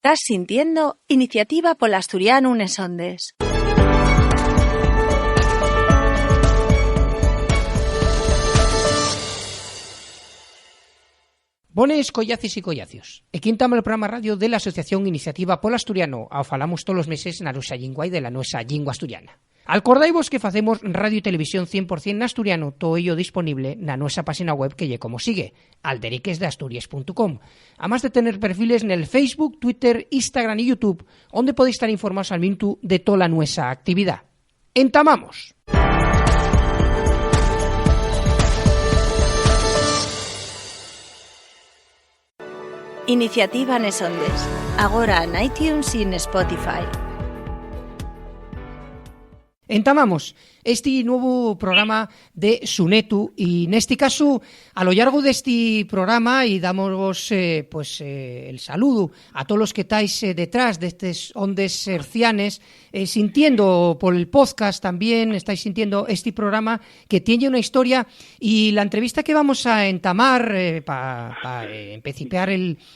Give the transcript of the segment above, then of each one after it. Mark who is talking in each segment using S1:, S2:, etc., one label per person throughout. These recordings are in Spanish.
S1: Estás sintiendo Iniciativa Polasturiano Unes Ondes.
S2: Bones collacis y collacios. Aquí entama el programa radio de la Asociación Iniciativa Polasturiano. Ao falamos todos os meses na nosa lingua e de la nosa lingua asturiana. Acordaivos que facemos radio e televisión 100% en asturiano, todo ello disponible na nosa página web que lle como sigue, alderiquesdeasturias.com. Además de tener perfiles en el Facebook, Twitter, Instagram y YouTube, onde podéis estar informados al minuto de toda a nuestra actividad. Entamamos.
S1: Iniciativa Unes Ondes. Agora en iTunes y en Spotify.
S2: Entamamos este nuevo programa de Sunetu y en este caso a lo largo de este programa y damos el saludo a todos los que estáis detrás de estas ondas hercianes sintiendo por el podcast también estáis sintiendo este programa que tiene una historia y la entrevista que vamos a entamar para empezar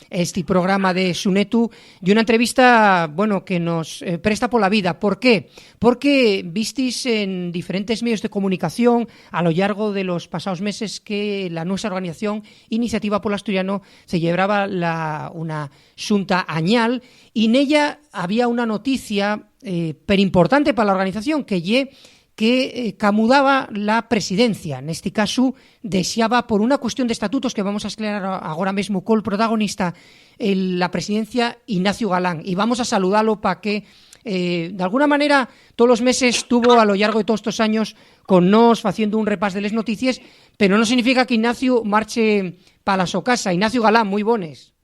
S2: este programa de Sunetu y una entrevista que nos presta por la vida. ¿Por qué? Porque visteis en diferentes medios de comunicación a lo largo de los pasados meses que la nuestra organización Iniciativa Polasturiano se celebraba una xunta añal y en ella había una noticia pero importante para la organización que camudaba la presidencia. En este caso, deseaba por una cuestión de estatutos que vamos a aclarar ahora mismo con el protagonista, la presidencia Ignacio Galán. Y vamos a saludarlo para que de alguna manera todos los meses estuvo a lo largo de todos estos años con nos haciendo un repas de las noticias, pero no significa que Ignacio marche para su casa. Ignacio Galán, muy bones.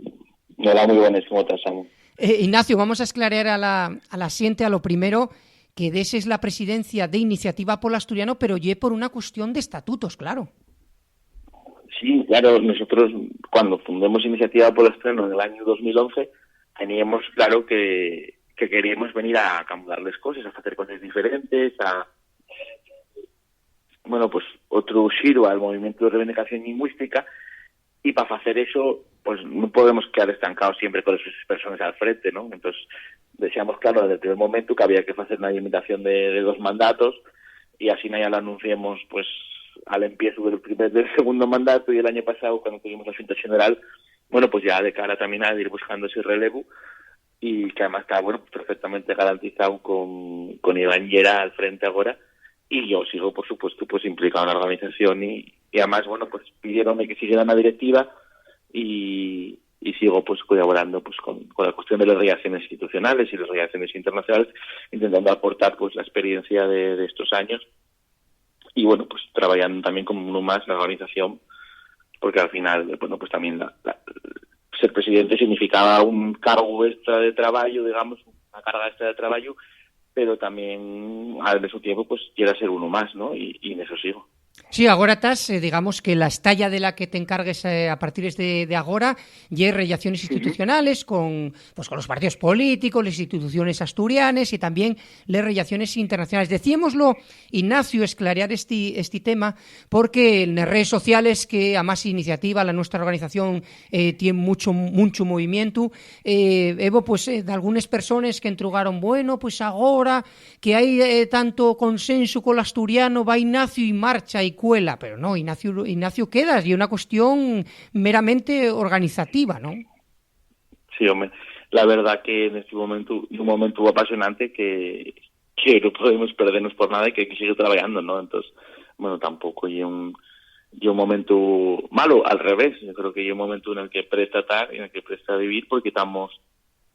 S3: Hola, muy buenas, ¿cómo estás, Samu?
S2: Ignacio, vamos a esclarear a la siente a lo primero que esa es la presidencia de Iniciativa Polasturiano, pero por una cuestión de estatutos, claro.
S3: Sí, claro, nosotros cuando fundamos Iniciativa Polasturiano en el año 2011 teníamos claro que queríamos venir a camudar las cosas, a hacer cosas diferentes, otro giro al movimiento de reivindicación lingüística, y para hacer eso pues no podemos quedar estancados siempre con esas personas al frente, ¿no? Entonces decíamos claro desde el primer momento que había que hacer una limitación de 2 mandatos y así ya lo anunciamos pues al empiezo del segundo mandato, y el año pasado cuando tuvimos la Junta General, pues ya de cara también a ir buscando ese relevo, y que además está perfectamente garantizado con Iván Llera al frente ahora, y yo sigo por supuesto pues implicado en la organización y además pidieron que siguiera la directiva y sigo pues colaborando pues con la cuestión de las relaciones institucionales y las relaciones internacionales, intentando aportar pues la experiencia de estos años y pues trabajando también como uno más en la organización, porque al final pues también ser presidente significaba un cargo extra de trabajo, digamos, una carga extra de trabajo, pero también al mismo tiempo pues quiera ser uno más, ¿no? Y en eso sigo.
S2: Sí, agora estás, digamos que la estalla de la que te encargues a partir de agora y relaciones institucionales con los partidos políticos, las instituciones asturianas y también las relaciones internacionales. Decíamoslo, Ignacio, esclarear este tema, porque en las redes sociales que a más iniciativa la nuestra organización tiene mucho movimiento, Evo, de algunas personas que entrugaron, pues ahora que hay tanto consenso con el asturiano, va Ignacio y marcha y cuela, pero no, Ignacio quedas, y una cuestión meramente organizativa, ¿no?
S3: Sí, hombre, la verdad que en este momento, un momento apasionante que no podemos perdernos por nada y que hay que seguir trabajando, ¿no? Entonces, tampoco hay un momento malo, al revés, yo creo que hay un momento en el que presta estar, en el que presta vivir, porque estamos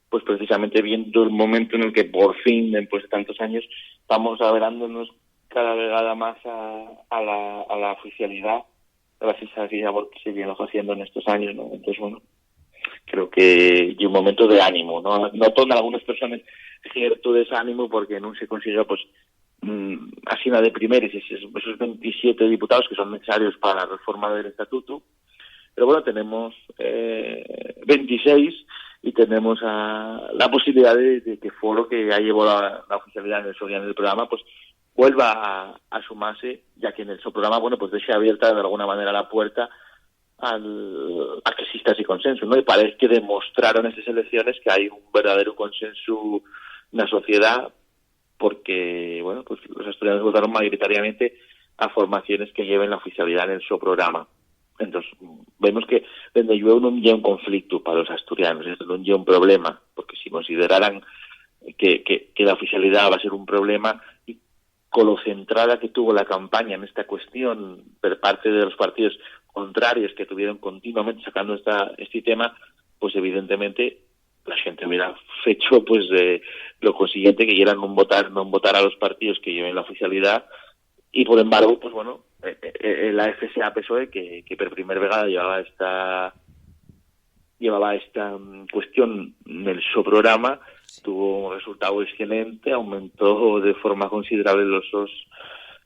S3: pues precisamente viendo el momento en el que por fin, después de tantos años, estamos averándonos cada vegada más a la oficialidad, a la fiscalía que se viene haciendo en estos años, ¿no? Entonces, creo que hay un momento de ánimo, ¿no? Noto en algunas personas cierto desánimo porque no se consigue, así nada de primeros, esos 27 diputados que son necesarios para la reforma del estatuto, pero tenemos 26 y tenemos la posibilidad de que Foro, que ya llevó la oficialidad en el programa, pues vuelva a sumarse, ya que en su programa, pues deje abierta de alguna manera la puerta a que exista ese consenso, ¿no? Y parece que demostraron estas elecciones que hay un verdadero consenso en la sociedad, porque, bueno, pues los asturianos votaron mayoritariamente a formaciones que lleven la oficialidad en su programa. Entonces, vemos que desde llueu non lle un conflicto para los asturianos, non lle un problema, porque si consideraran que la oficialidad va a ser un problema, y con lo centrada que tuvo la campaña en esta cuestión por parte de los partidos contrarios que tuvieron continuamente sacando este tema, pues evidentemente la gente hubiera hecho pues lo consiguiente, que era non votar a los partidos que lleven la oficialidad. Y por embargo, pues bueno, la FSA PSOE que por primera vegada llevaba esta cuestión en el su programa, tuvo un resultado excelente, aumentó de forma considerable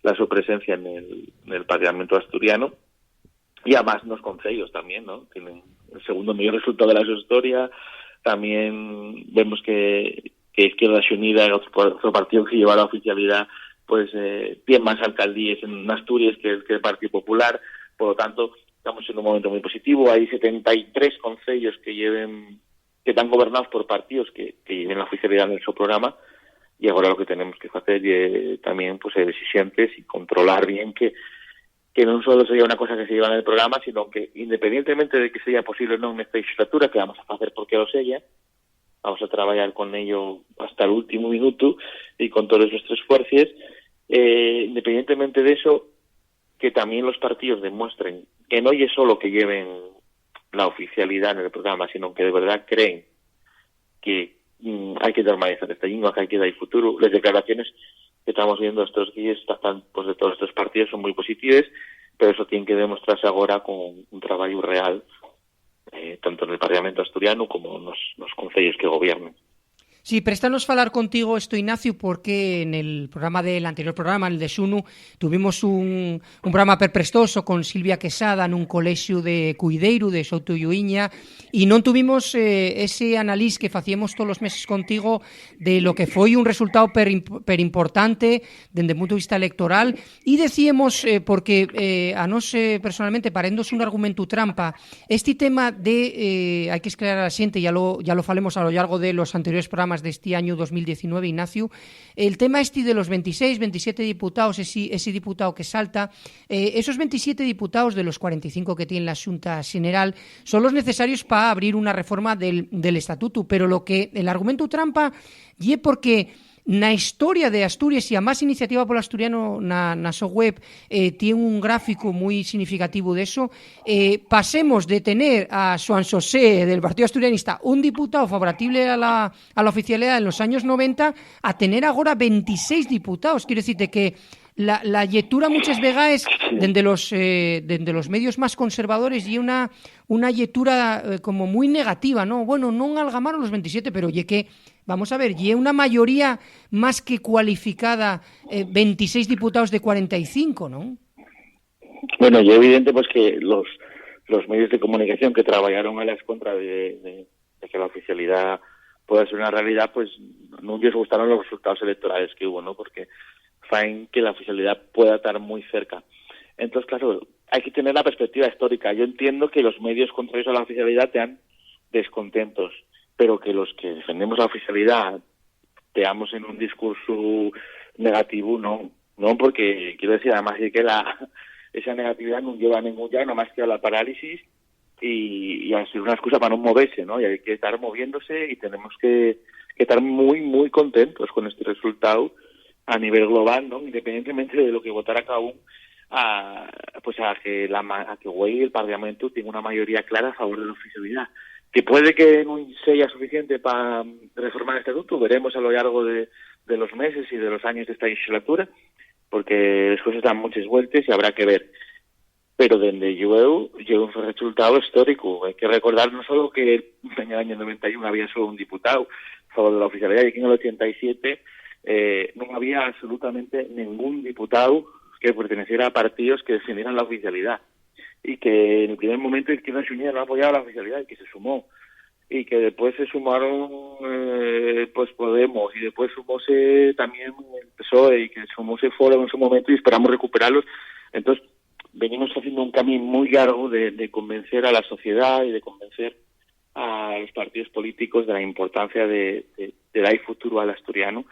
S3: la su presencia en el Parlamento asturiano, y además los concellos también, ¿no? Tienen el segundo mayor resultado de la su historia. También vemos que Izquierda Unida, otro partido que lleva la oficialidad, pues tiene más alcaldías en Asturias que el Partido Popular. Por lo tanto, estamos en un momento muy positivo. Hay 73 concellos que están gobernados por partidos que lleven la oficialidad en su programa, y ahora lo que tenemos que hacer también pues ser exigentes y controlar bien que no solo sería una cosa que se lleva en el programa, sino que independientemente de que sea posible o no en esta legislatura, que vamos a hacer porque lo sea, vamos a trabajar con ello hasta el último minuto y con todos nuestros esfuerzos, independientemente de eso, que también los partidos demuestren que no es solo que lleven la oficialidad en el programa, sino que de verdad creen que hay que normalizar esta lengua, que hay que dar futuro. Las declaraciones que estamos viendo estos días pues de todos estos partidos son muy positivas, pero eso tiene que demostrarse ahora con un trabajo real, tanto en el Parlamento asturiano como en los concellos que gobiernan.
S2: Sí, préstanos falar contigo esto, Ignacio, porque en el anterior programa, el de Sunu, tuvimos un programa perprestoso con Silvia Quesada nun colexio de Cuideiro, de Souto Lluíña, e non tuvimos ese análise que facíamos todos os meses contigo de lo que foi un resultado per importante dende o punto de vista electoral, e decíamos, porque a nós personalmente paréndose un argumento trampa, este tema de, hai que esclarecer a xente, ya lo falemos a lo largo de los anteriores programas de este año 2019, Ignacio, el tema de los 26, 27 diputados, ese diputado que salta, esos 27 diputados de los 45 que tiene la Xunta General son los necesarios para abrir una reforma del estatuto, pero lo que el argumento trampa y porque na historia de Asturias, e a máis iniciativa polo asturiano na súa web tiene un gráfico moi significativo de eso, pasemos de tener a Xoán Xosé del Partido Asturianista un diputado favorable a la oficialidad en los años 90 a tener agora 26 diputados. Quiero decirte que la lectura muchas veces dende los medios más conservadores y una lectura como muy negativa, ¿no? Bueno, non algamaron los 27, pero oye que vamos a ver, y una mayoría más que cualificada, 26 diputados de 45, ¿no?
S3: Bueno, y evidente pues que los medios de comunicación que trabajaron a las contra de que la oficialidad pueda ser una realidad, pues no les gustaron los resultados electorales que hubo, ¿no? Porque faen que la oficialidad pueda estar muy cerca. Entonces, claro, hay que tener la perspectiva histórica. Yo entiendo que los medios contrarios a la oficialidad te dan descontentos, pero que los que defendemos la oficialidad teamos en un discurso negativo, no, porque quiero decir, además de que esa negatividad no lleva a ningún lado, nada más que a la parálisis y a ser una excusa para no moverse, ¿no? Y hay que estar moviéndose y tenemos que estar muy, muy contentos con este resultado a nivel global, ¿no? Independientemente de lo que votara cada uno, a que el Parlamento tenga una mayoría clara a favor de la oficialidad. Que puede que no sea suficiente para reformar el estatuto, veremos a lo largo de los meses y de los años de esta legislatura, porque las cosas dan muchas vueltas y habrá que ver. Pero desde llegó un resultado histórico. Hay que recordar no solo que en el año 91 había solo un diputado a favor de la oficialidad, y que en el 87 no había absolutamente ningún diputado que perteneciera a partidos que defendieran la oficialidad. Y que en el primer momento Izquierda Unida no apoyaba la oficialidad y que se sumó, y que después se sumaron pues Podemos, y después sumóse también el PSOE, y que sumóse Foro en su momento, y esperamos recuperarlos. Entonces venimos haciendo un camino muy largo de convencer a la sociedad y de convencer a los partidos políticos de la importancia de dar futuro al asturiano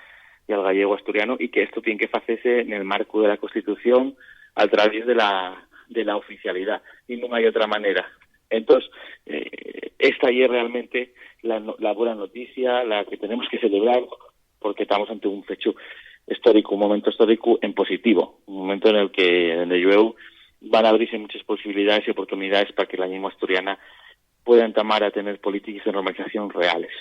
S3: y al gallego asturiano, y que esto tiene que hacerse en el marco de la Constitución a través de la oficialidad, y no hay otra manera. Entonces, esta es realmente la buena noticia, la que tenemos que celebrar, porque estamos ante un hecho histórico, un momento histórico en positivo, un momento en el que en el UEU van a abrirse muchas posibilidades y oportunidades para que la lengua asturiana pueda entamar a tener políticas de normalización reales.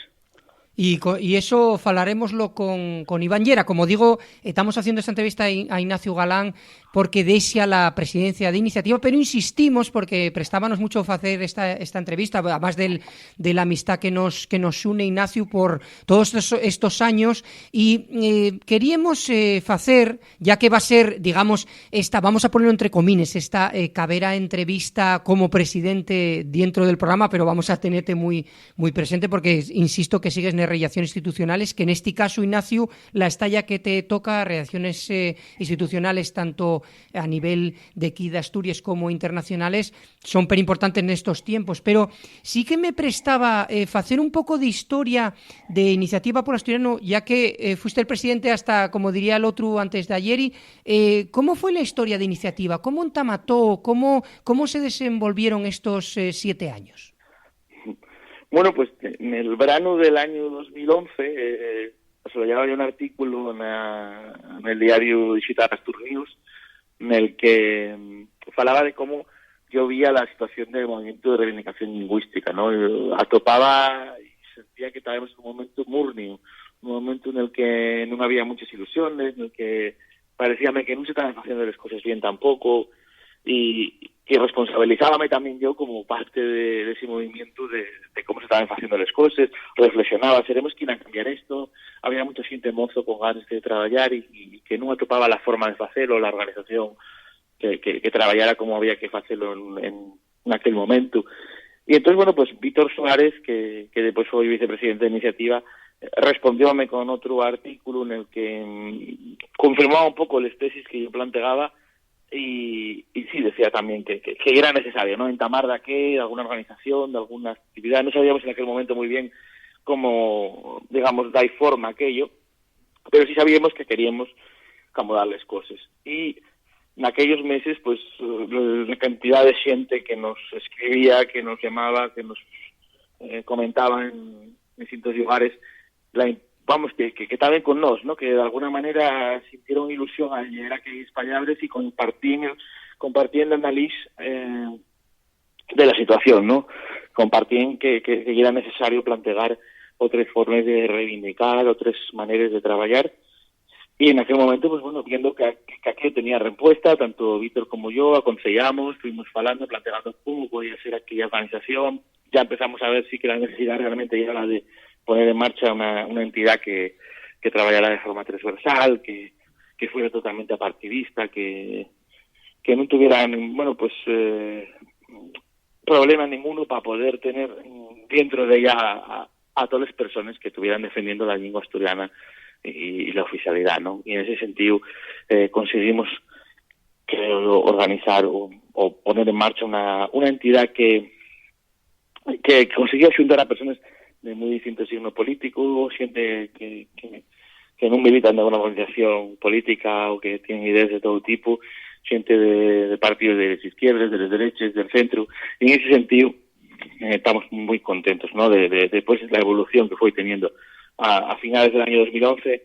S2: Y eso falaremoslo con Iván Llera. Como digo, estamos haciendo esta entrevista a Ignacio Galán porque desea la presidencia de Iniciativa, pero insistimos porque prestábamos mucho a hacer esta entrevista, además de la amistad que nos une, Ignacio, por todos estos años, y queríamos hacer, ya que va a ser, digamos, vamos a ponerlo entre comines, esta cabera entrevista como presidente dentro del programa, pero vamos a tenerte muy, muy presente porque insisto que sigues en relaciones institucionales, que en este caso, Ignacio, la estalla que te toca, relaciones institucionales tanto a nivel de aquí de Asturias como internacionales, son per importantes en estos tiempos, pero sí que me prestaba hacer un poco de historia de Iniciativa por Asturiano, ya que fuiste el presidente hasta, como diría el otro antes de ayer, ¿cómo fue la historia de Iniciativa? ¿Cómo entamató? ¿Cómo se desenvolvieron estos 7 años?
S3: Bueno, pues en el verano del año 2011 se lo llevaba yo un artículo en el diario digital Astur News, en el que falaba de cómo yo veía la situación del movimiento de reivindicación lingüística, ¿no? Yo atopaba y sentía que estábamos en un momento murnio, un momento en el que no había muchas ilusiones, en el que parecíame que no se estaban haciendo las cosas bien tampoco, y responsabilizábame también yo como parte de ese movimiento de cómo se estaban haciendo las cosas, reflexionaba, ¿seremos quien a cambiar esto? Había mucha gente mozo con ganas de trabajar y que no atopaba la forma de hacerlo, la organización que trabajara como había que hacerlo en aquel momento. Y entonces, bueno, pues Víctor Suárez, que después fue vicepresidente de Iniciativa, respondióme con otro artículo en el que confirmaba un poco las tesis que yo planteaba. Y sí, decía también que era necesario, ¿no? Entamar de alguna organización, de alguna actividad. No sabíamos en aquel momento muy bien cómo, digamos, dar forma a aquello, pero sí sabíamos que queríamos darles cosas. Y en aquellos meses, pues, la cantidad de gente que nos escribía, que nos llamaba, que nos comentaba en distintos lugares, que estaban con nos, ¿no? Que de alguna manera sintieron ilusión al llegar a aquellos payables y compartían el análisis de la situación, ¿no? Compartían que era necesario plantear otras formas de reivindicar, otras maneras de trabajar. Y en aquel momento, pues bueno, viendo que aquello tenía respuesta, tanto Víctor como yo aconsejamos, estuvimos hablando, planteando cómo podía ser aquella organización. Ya empezamos a ver si que la necesidad realmente era la de poner en marcha una entidad que trabajara de forma transversal, que fuera totalmente apartidista, que no tuviera, bueno, pues problema ninguno para poder tener dentro de ella a todas las personas que estuvieran defendiendo la lengua asturiana y la oficialidad, ¿no? Y en ese sentido conseguimos organizar o poner en marcha una entidad que conseguía juntar a personas de muy distintos signos políticos, gente que no militan de una organización política o que tienen ideas de todo tipo, gente de partidos de las izquierdas, de las derechas, del centro. Y en ese sentido estamos muy contentos, ¿no? Después de la evolución que fue teniendo a finales del año 2011,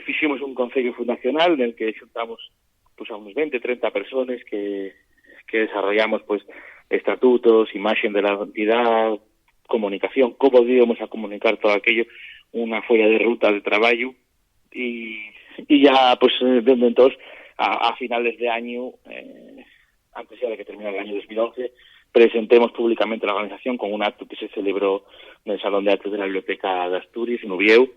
S3: hicimos un consejo fundacional en el que juntamos pues a unos 20, 30 personas que desarrollamos pues estatutos, imagen de la entidad, comunicación, cómo íbamos a comunicar todo aquello, una folla de ruta de trabajo, y ya pues desde entonces a finales de año, antes ya de que terminara el año 2011, presentemos públicamente la organización con un acto que se celebró en el Salón de Actos de la Biblioteca de Asturias, en Ubieu,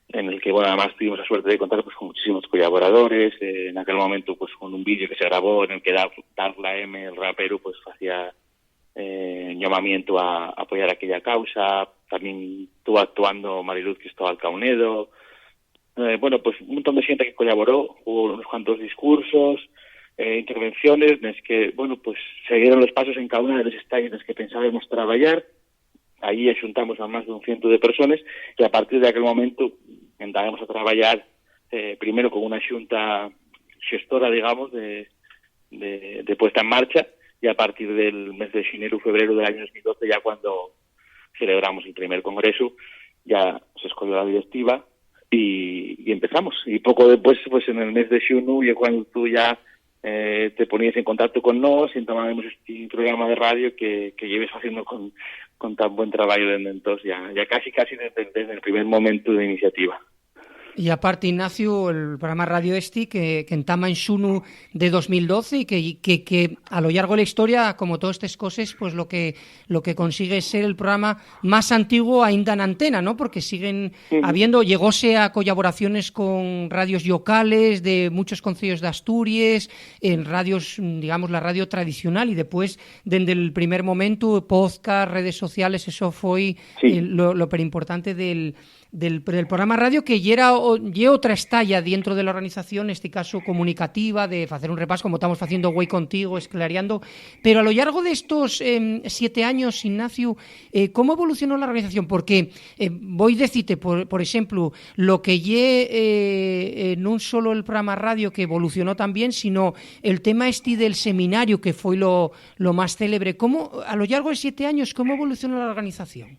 S3: en el que, bueno, además tuvimos la suerte de contar pues con muchísimos colaboradores, en aquel momento pues con un vídeo que se grabó en el que Darla M, el rapero, pues hacía llamamiento a apoyar aquella causa. También estuvo actuando Mariluz Cristóbal Caunedo, bueno, pues un montón de gente que colaboró, hubo unos cuantos discursos, intervenciones nas que, bueno, pues seguiron los pasos en cada unha de los estallos nas que pensábamos traballar. Aí xuntamos a máis de 100 de personas e a partir de aquel momento entramos a traballar primeiro con unha xunta xestora, digamos, de puesta en marcha, y a partir del mes de enero febrero del año 2012, ya cuando celebramos el primer congreso, ya se escogió la directiva y empezamos. Y poco después, pues en el mes de xunio, y cuando tú ya te ponías en contacto con nos y tomábamos este programa de radio que lleves haciendo con tan buen trabajo desde entonces, ya casi desde el primer momento de iniciativa.
S2: Y aparte, Ignacio, el programa Radio Esti, que entama en xunu de 2012 y que a lo largo de la historia, como todas estas cosas, pues lo que consigue es ser el programa más antiguo ainda en antena, ¿no? Porque siguen habiendo, llegóse a colaboraciones con radios locales de muchos concellos de Asturias, en radios, digamos, la radio tradicional, y después, desde el primer momento, podcast, redes sociales, eso fue lo perimportante del programa radio, que ya otra estalla dentro de la organización, en este caso comunicativa, de hacer un repaso, como estamos haciendo hoy contigo, esclareando. Pero a lo largo de estos 7 años, Ignacio, ¿cómo evolucionó la organización? Porque voy a decirte, por ejemplo, lo que no solo el programa radio que evolucionó también, sino el tema del seminario, que fue lo más célebre. ¿Cómo, a lo largo de 7 años, cómo evolucionó la organización?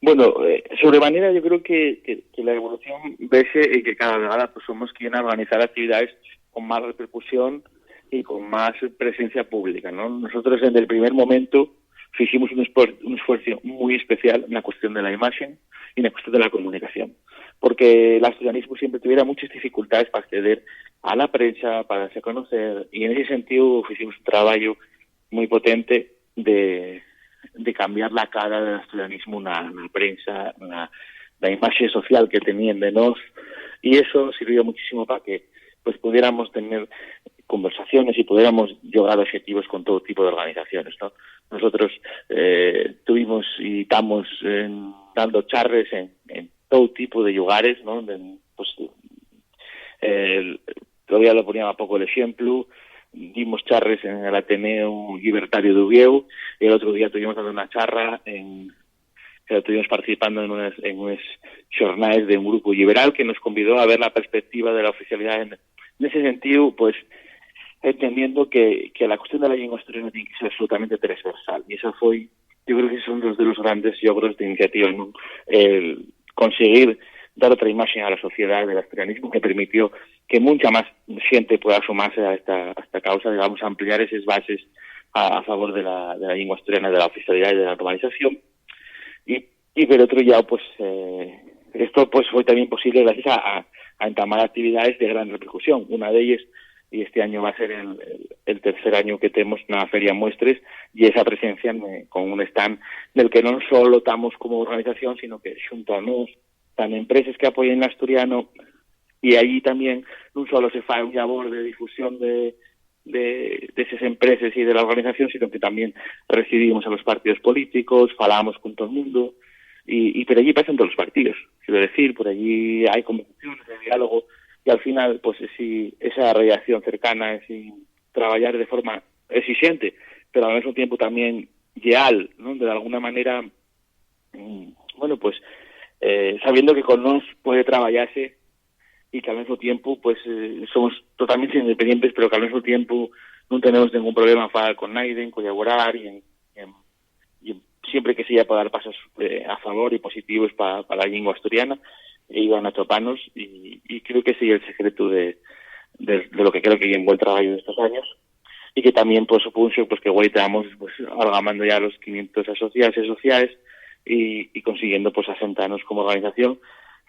S3: Bueno, sobremanera yo creo que la evolución vese en que cada vegada pues somos quienes organizar actividades con más repercusión y con más presencia pública, ¿no? Nosotros en el primer momento hicimos un esfuerzo muy especial en la cuestión de la imagen y en la cuestión de la comunicación, porque el asturianismo siempre tuviera muchas dificultades para acceder a la prensa, para darse a conocer, y en ese sentido hicimos un trabajo muy potente de cambiar la cara del asturianismo na prensa, la imagen social que tenían de nos, y eso sirvió muchísimo para que pues pudiéramos tener conversaciones y pudiéramos llegar a objetivos con todo tipo de organizaciones, ¿no? Nosotros tuvimos y estamos dando charres en todo tipo de lugares, ¿no? Todavía lo ponía a poco el ejemplo. Dimos charres en el Ateneo Libertario de Uvieu, y el otro día estuvimos dando una charra estuvimos participando en unas jornadas de un grupo liberal que nos convidó a ver la perspectiva de la oficialidad en ese sentido, pues entendiendo que la cuestión de la lengua asturiana tiene que ser absolutamente transversal, y eso fue, yo creo que son dos de los grandes logros de iniciativa, ¿no? El conseguir dar otra imagen a la sociedad del asturianismo, que permitió que mucha más gente pueda sumarse a esta causa, digamos, ampliar esas bases a favor de la lengua asturiana, de la oficialidad y de la normalización. Y por otro lado, pues esto pues fue también posible gracias a entamar actividades de gran repercusión. Una de ellas, y este año va a ser el tercer año que tenemos una feria muestres, y esa presencia con un stand del que no solo estamos como organización, sino que juntamos tan empresas que apoyen el asturiano, y allí también no solo se fa un labor de difusión de esas empresas y de la organización, sino que también recibimos a los partidos políticos, falamos con todo el mundo, y por allí pasan todos los partidos, quiero decir, por allí hay conversaciones de diálogo, y al final pues esa relación cercana, ese trabajar de forma exigente, pero al mismo tiempo también leal, ¿no? De alguna manera, bueno, pues sabiendo que con nos puede trabajarse, y que al mismo tiempo pues somos totalmente independientes, pero que al mismo tiempo no tenemos ningún problema para con nadie, en colaborar, y siempre que sea para dar pasos a favor y positivos para la lengua asturiana, iban a toparnos, y creo que ese es el secreto de lo que creo que hay en buen trabajo de estos años, y que también pues supuso pues que hoy estamos pues amalgamando ya los 500 asociados sociales y consiguiendo pues asentarnos como organización,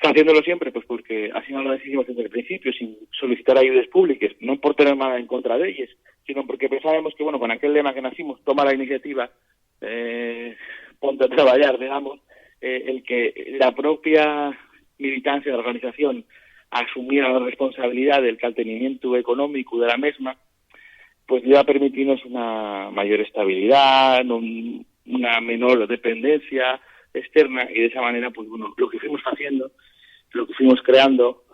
S3: haciéndolo siempre pues porque así no lo decidimos desde el principio, sin solicitar ayudas públicas, no por tener nada en contra de ellas, sino porque pensábamos que, bueno, con aquel lema que nacimos, toma la iniciativa, ponte a trabajar, digamos, el que la propia militancia de la organización asumiera la responsabilidad del caltenimiento económico de la misma, pues le va a permitirnos una mayor estabilidad, una menor dependencia externa, y de esa manera, pues bueno, lo que fuimos haciendo, lo que fuimos creando,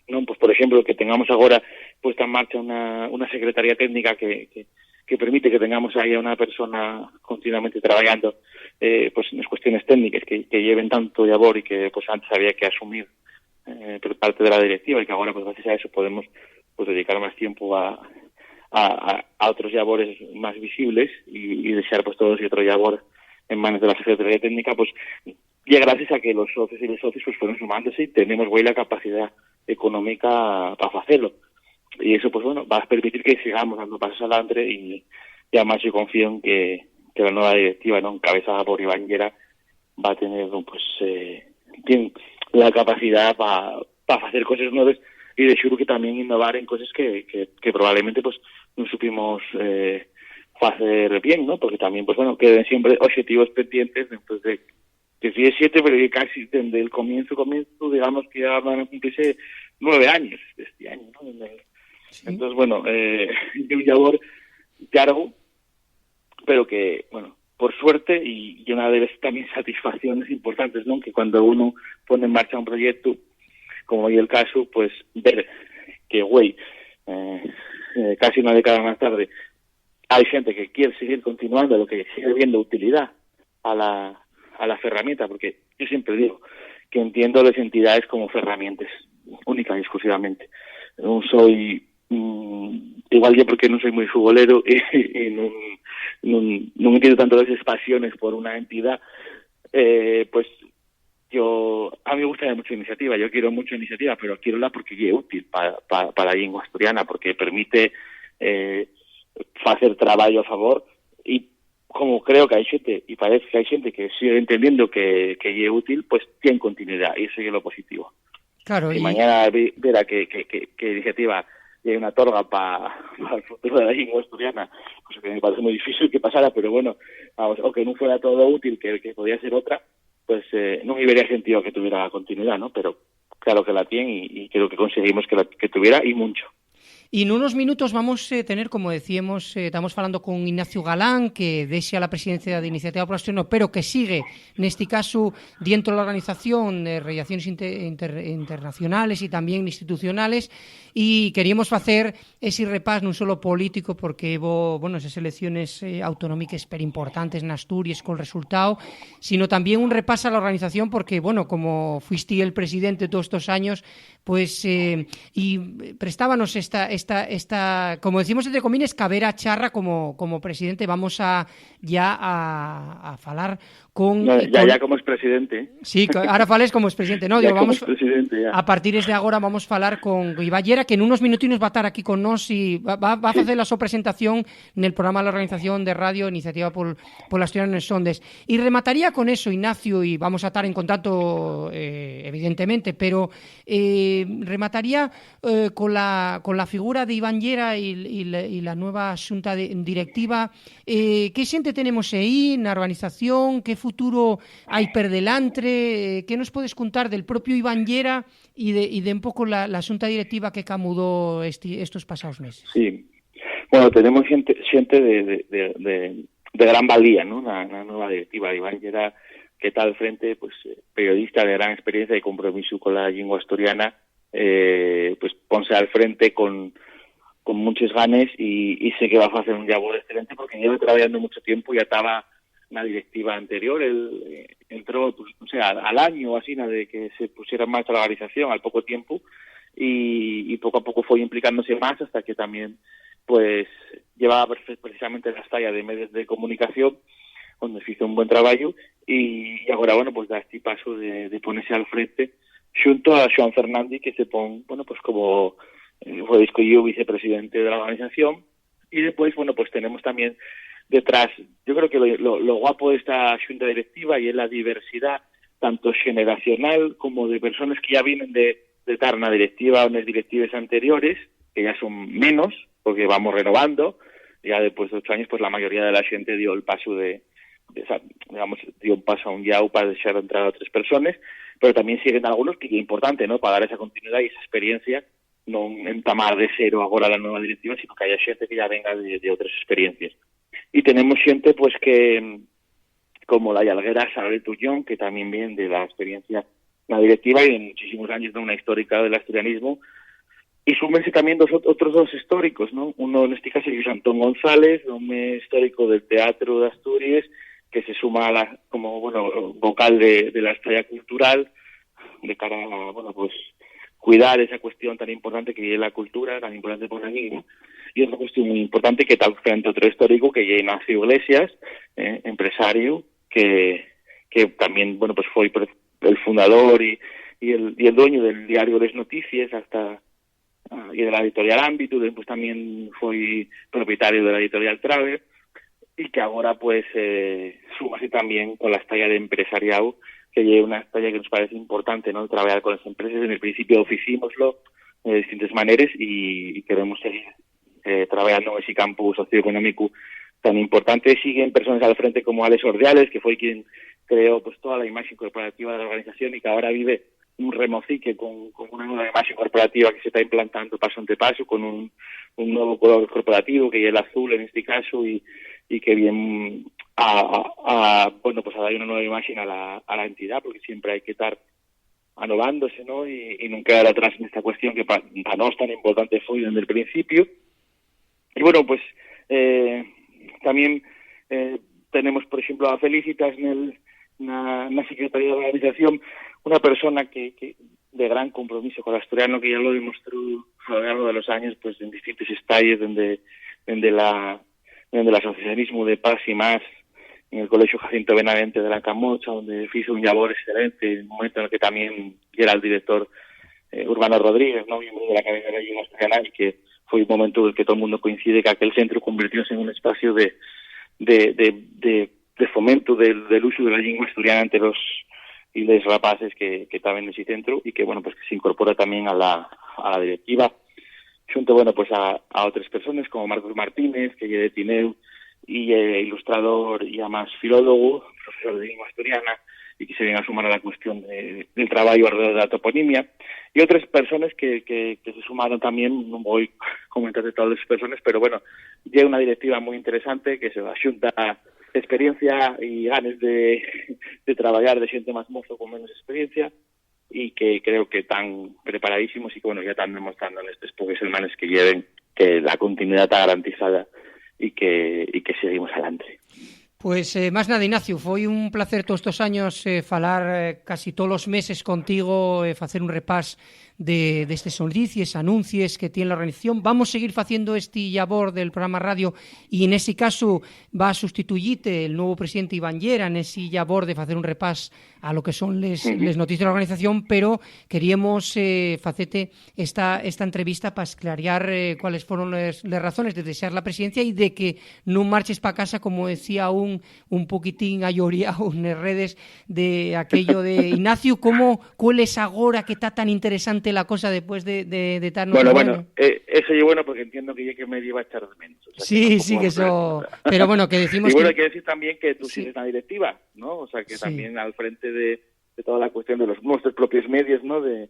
S3: ¿no? Pues por ejemplo, que tengamos ahora puesta en marcha una secretaría técnica que permite que tengamos ahí a una persona continuamente trabajando pues en las cuestiones técnicas que lleven tanto labor y que pues antes había que asumir por parte de la directiva, y que ahora pues gracias a eso podemos pues dedicar más tiempo a otros labores más visibles y desear pues todos y otros labores en manos de la Secretaría Técnica, pues ya gracias a que los socios y los socios pues fueron sumándose y tenemos hoy la capacidad económica para hacerlo. Y eso pues bueno, va a permitir que sigamos dando pasos adelante, y además yo confío en que la nueva directiva, ¿no?, encabezada por Iván Llera, va a tener pues tiene la capacidad para hacer cosas nuevas y de seguro que también innovar en cosas que probablemente pues no supimos hacer bien, ¿no? Porque también pues bueno, queden siempre objetivos pendientes después de 17, pero que casi desde el comienzo, digamos que ya van a cumplirse 9 años este año, ¿no? Sí. Entonces, bueno, de un labor largo, pero que, bueno, por suerte, y una de las también satisfacciones importantes, ¿no?, que cuando uno pone en marcha un proyecto, como hoy el caso, pues ver que, casi una década más tarde, hay gente que quiere seguir continuando, lo que sigue viendo utilidad a la herramienta, porque yo siempre digo que entiendo las entidades como herramientas, única y exclusivamente. No soy igual yo porque no soy muy futbolero y no entiendo tanto las pasiones por una entidad, pues a mí me gusta mucho iniciativa, yo quiero mucha iniciativa, pero quiero la porque es útil para la lengua asturiana, porque permite hacer trabajo a favor, y como creo que hay gente, y parece que hay gente que sigue entendiendo que es útil, pues tiene continuidad, y eso es lo positivo.
S2: Claro,
S3: si mañana verá que iniciativa hay una torga para el futuro de la lengua asturiana, pues que me parece muy difícil que pasara, pero bueno, vamos, o que no fuera todo útil, que podía ser otra, pues no me vería sentido que tuviera continuidad, ¿no? Pero claro que la tiene, y creo que conseguimos que tuviera, y mucho.
S2: Y en unos minutos vamos a tener, como decíamos, estamos hablando con Ignacio Galán, que desea la presidencia de Iniciativa por Asturiano, pero que sigue, en este caso, dentro de la organización de relaciones internacionales y también institucionales, y queríamos hacer ese repaso non solo político, porque hubo, esas elecciones autonómicas pero importantes en Asturias con resultado, sino también un repaso a la organización, porque, como fuiste el presidente todos estos años, pues, y prestábanos esta, como decimos entre comillas, cabera charra como presidente. Vamos a falar con...
S3: Ya como expresidente.
S2: Sí, ahora fales como expresidente. No, digo, vamos, ya. A partir de agora vamos a falar con Iván Llera, que en unos minutinos va a estar aquí con nos y va a hacer la su presentación en el programa de la organización de radio Iniciativa por la Asturiana en Sondes. Y remataría con eso, Ignacio, y vamos a estar en contacto evidentemente, pero remataría con la figura de Iván Llera y la nueva xunta directiva. ¿Qué xente tenemos aí na organización? ¿Qué futuro hai per delante? ¿Qué nos podes contar del propio Iván Llera y de un poco la xunta directiva que camudó estos pasados meses?
S3: Sí, bueno, tenemos gente de gran valía, ¿no? La nueva directiva. Iván Llera, que está al frente, pues periodista de gran experiencia y compromiso con la lengua asturiana, pues ponse al frente con muchos ganes, y sé que va a hacer un labor excelente, porque lleva trabajando mucho tiempo, ya estaba en la directiva anterior, él entró, pues, al año o así, de que se pusiera en marcha la organización, al poco tiempo, y poco a poco fue implicándose más, hasta que también pues llevaba precisamente las tallas de medios de comunicación, donde se hizo un buen trabajo, y ahora, pues da este paso de ponerse al frente junto a Joan Fernández, que se pone, pues como fue escogido vicepresidente de la organización. Y después, pues tenemos también detrás, yo creo que lo guapo de esta junta directiva y es la diversidad, tanto generacional como de personas que ya vienen de estar en la directiva o en las directivas anteriores, que ya son menos, porque vamos renovando. Ya después de 8 años, pues la mayoría de la gente dio el paso dio un paso a un yau para dejar entrar a otras personas, pero también siguen algunos que es importante, ¿no?, para dar esa continuidad y esa experiencia, no entamar de cero ahora la nueva directiva, sino que haya gente que ya venga de otras experiencias. Y tenemos gente, pues, que como la yalguera Isabel Tullón, que también viene de la experiencia en la directiva y de muchísimos años de una histórica del asturianismo, Y súmense también otros dos históricos, ¿no? Uno en este caso es Antón González, un histórico del Teatro de Asturias, que se suma a como vocal de la estrella cultural, de cara a pues cuidar esa cuestión tan importante que es la cultura, tan importante por aquí, ¿no? Y otra cuestión muy importante que tal frente a otro histórico que es Ignacio Iglesias, empresario, que también pues fue el fundador y el dueño del diario Les Noticias y de la editorial Ámbito, después también fue propietario de la editorial Traver, y que ahora pues súmase también con la talla de empresariado, que es una talla que nos parece importante, ¿no? Trabajar con las empresas. En el principio oficímoslo de distintas maneras y queremos seguir trabajando en ese campo socioeconómico tan importante. Siguen personas al frente como Alex Ordiales, que fue quien creó pues toda la imagen corporativa de la organización y que ahora vive un remocique con una nueva imagen corporativa que se está implantando paso ante paso, con un nuevo color corporativo, que es el azul en este caso, y que bien a dar una nueva imagen a la entidad, porque siempre hay que estar renovándose, ¿no? Y nunca quedar atrás en esta cuestión que para nosotros tan importante fue desde el principio. Y pues también tenemos, por ejemplo, a Felicitas en la Secretaría de Organización, una persona que de gran compromiso con el asturiano, que ya lo demostró a lo largo de los años pues en distintos estalles donde el asociacionismo de paz y más en el Colegio Jacinto Benavente de la Camocha, donde hizo un labor excelente, en un momento en el que también era el director Urbano Rodríguez, ¿no? Miembro de la Academia de la Lengua Asturiana, y que fue un momento en el que todo el mundo coincide que aquel centro convirtióse en un espacio de fomento del uso de la lengua asturiana ante los rapaces que estaban en ese centro, y que pues que se incorpora también a la directiva, junto a otras personas como Marcos Martínez, que es de Tineu, y ilustrador y además filólogo, profesor de lengua asturiana, y que se viene a sumar a la cuestión del trabajo alrededor de la toponimia, y otras personas que se sumaron también. No voy a comentar de todas las personas, pero llega una directiva muy interesante que se junta experiencia y ganas de trabajar de gente más mozo con menos experiencia, y que creo que están preparadísimos y que ya están demostrando en estos pocos semanas que lleven que la continuidad está garantizada y que seguimos adelante.
S2: Pues máis nada, Ignacio, foi un placer todos estes años falar casi todos os meses contigo, facer un repás destes noticias, anuncies que tiene la organización. Vamos a seguir facendo este labor del programa radio, y en ese caso va a sustituirte el nuevo presidente Iván Llera en ese labor de facer un repás a lo que son les noticias de la organización, pero queríamos facerte esta entrevista para esclarear cuáles fueron las razones de desear la presidencia y de que non marches para casa, como decía un poquitín ayoreado en redes de aquello de Ignacio. ¿Cuál es agora que está tan interesante la cosa después de darnos...
S3: Eso es bueno, porque entiendo que me iba a echar de menos. O sea,
S2: sí, que eso... Pero que decimos
S3: y hay que decir también que tú sigues la directiva, ¿no? O sea, que también al frente de toda la cuestión de nuestros propios medios, ¿no? De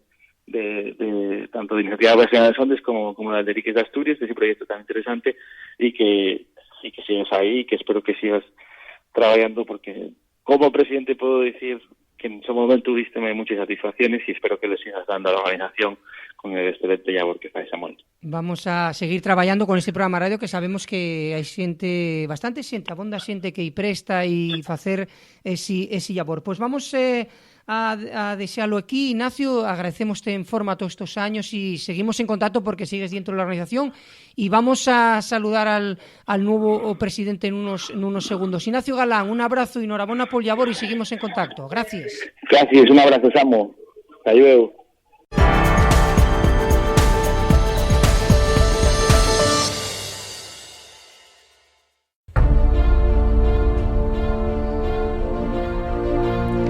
S3: tanto de Iniciativa Nacional de Sondes como la de Riques de Asturias, de ese proyecto tan interesante, y que sigas ahí, y que espero que sigas trabajando, porque como presidente puedo decir que en ese momento tuviste muchas satisfacciones, y espero que le sigas dando a la organización con el excelente labor que fai ese momento. Vamos
S2: a seguir traballando con este programa radio, que sabemos que hai bastante xente, abonda xente que presta e facer ese labor. Pois vamos a desearlo aquí. Ignacio, agradecemos en forma todos estos años y seguimos en contacto porque sigues dentro de la organización, y vamos a saludar al nuevo presidente en unos segundos. Ignacio Galán, un abrazo y enhorabuena por el labor, y seguimos en contacto. Gracias.
S3: Gracias, un abrazo, Samu. Hasta luego.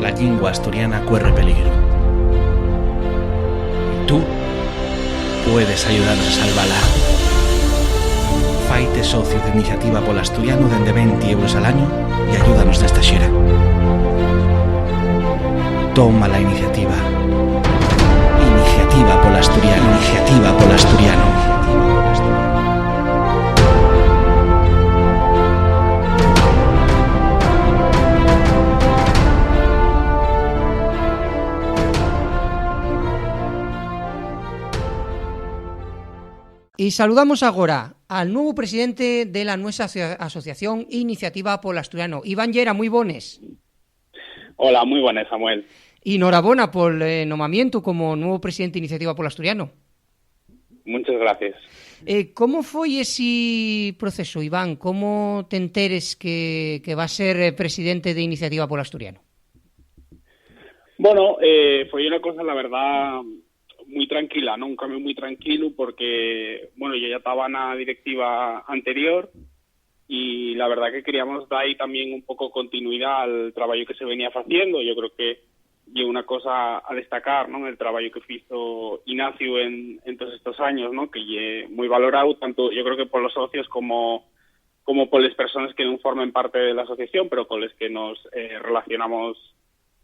S4: La lengua asturiana corre peligro. Tú puedes ayudarnos a salvarla. Faite socio de Iniciativa Pol Asturiano dende 20 euros al año y ayúdanos nesta xera. Toma la iniciativa. Iniciativa Pol Asturiano. Iniciativa Pol Asturiano.
S2: Y saludamos agora al nuevo presidente de la nuestra asociación Iniciativa Polo Asturiano, Iván Llera, moi bones.
S5: Hola, moi bones, Samuel.
S2: E enhorabona pol nomamiento como nuevo presidente de Iniciativa Polo Asturiano.
S5: Muchas gracias.
S2: ¿Cómo foi ese proceso, Iván? ¿Cómo te enteres que va a ser presidente de Iniciativa Polo Asturiano?
S5: Bueno, foi una cosa, la verdad, muy tranquila, ¿no? Un cambio muy tranquilo porque, bueno, yo ya estaba en la directiva anterior y la verdad que queríamos dar ahí también un poco continuidad al trabajo que se venía haciendo. Yo creo que y una cosa a destacar, ¿no? El trabajo que hizo Ignacio en todos estos años, ¿no? Que es muy valorado, tanto yo creo que por los socios como por las personas que no formen parte de la asociación, pero con las que nos relacionamos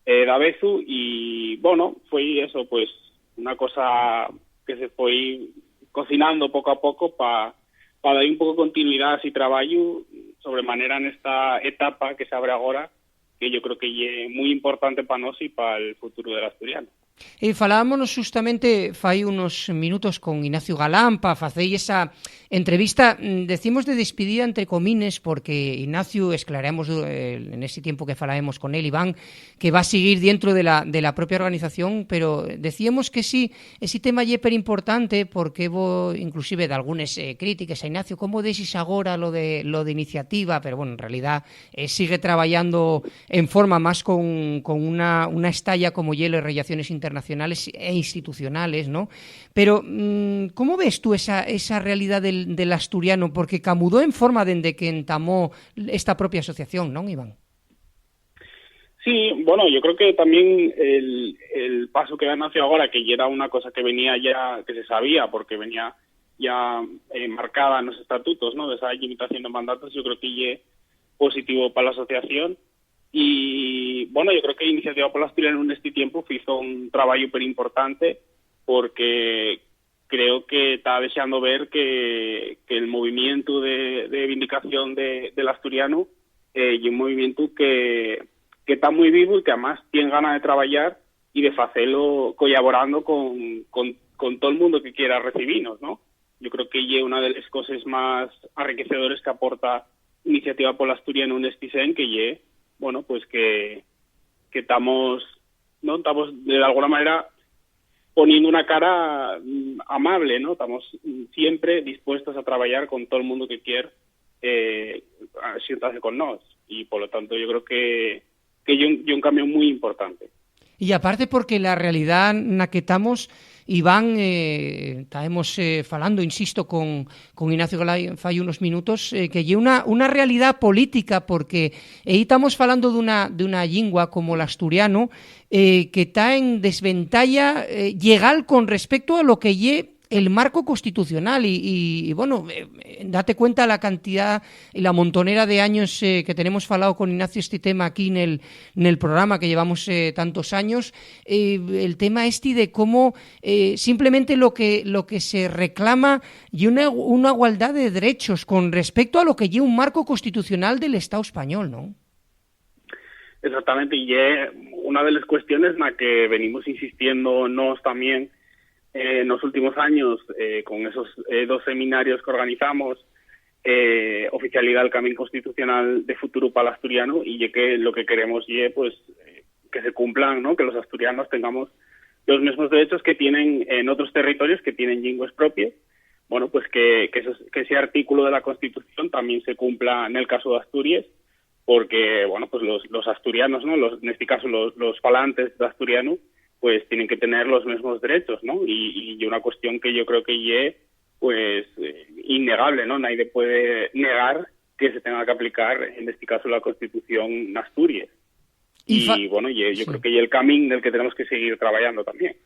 S5: da vezu. Y bueno, fue eso, pues una cosa que se fue cocinando poco a poco para dar un poco continuidad a ese trabajo sobremanera en esta etapa que se abre ahora, que yo creo que es muy importante para nosotros y para el futuro del asturiano.
S2: Falábamos justamente fai unos minutos con Ignacio Galán para facer esa entrevista, decimos de despedida entre comines, porque Ignacio, esclaremos en ese tiempo que falábamos con él, Iván, que va a seguir dentro de la propia organización, pero decíamos que sí, ese tema é per importante, porque hubo inclusive de algunas críticas a Ignacio, como decís agora lo de iniciativa, pero bueno, en realidad sigue trabajando en forma más con una estalla como hielo y relaciones internacionales e institucionales, ¿no? Pero, ¿cómo ves tú esa realidad del asturiano? Porque camudó en forma desde que entamó esta propia asociación, ¿no, Iván?
S5: Sí, bueno, yo creo que también el paso que han hecho ahora, que ya era una cosa que venía ya, que se sabía, porque venía ya marcada en los estatutos, ¿no? De esa limitación de mandatos, yo creo que ya es positivo para la asociación. Y bueno, yo creo que Iniciativa Polo Asturiano en este tiempo hizo un trabajo súper importante, porque creo que está deseando ver que el movimiento de vindicación del asturiano es un movimiento que está muy vivo y que además tiene ganas de trabajar y de hacerlo colaborando con todo el mundo que quiera recibirnos, ¿no? Yo creo que es una de las cosas más enriquecedoras que aporta Iniciativa Polo Asturiano en este sen, que es, bueno, pues que estamos de alguna manera poniendo una cara amable, ¿no? Estamos siempre dispuestos a trabajar con todo el mundo que quiere sentarse con nosotros, y por lo tanto yo creo que hay un cambio muy importante.
S2: Y aparte porque la realidad en la que estamos, Iván, estábamos falando, insisto, con Ignacio Galán fai unos minutos, que hay una realidad política, porque ahí estamos falando de una lingua como el asturiano, que está en desventaja legal con respecto a lo que lle el marco constitucional y bueno, date cuenta la cantidad y la montonera de años que tenemos falado con Ignacio este tema aquí en el programa, que llevamos tantos años, el tema de cómo simplemente lo que se reclama y una igualdad de derechos con respecto a lo que lleva un marco constitucional del Estado español, ¿no?
S5: Exactamente, y es una de las cuestiones en la que venimos insistiendo nos también en los últimos años, con esos 2 seminarios que organizamos, oficialidad del camino constitucional de futuro para el asturiano, y que lo que queremos es pues que se cumplan, ¿no? Que los asturianos tengamos los mismos derechos que tienen en otros territorios que tienen lenguas propias. Bueno, pues que ese artículo de la Constitución también se cumpla en el caso de Asturias, porque bueno, pues los asturianos, ¿no? En este caso los falantes de asturiano, pues tienen que tener los mismos derechos, ¿no? Y una cuestión que yo creo que es pues innegable, ¿no? Nadie puede negar que se tenga que aplicar, en este caso, la Constitución en Asturias. Y bueno, yo creo que es el camino del que tenemos que seguir trabajando también.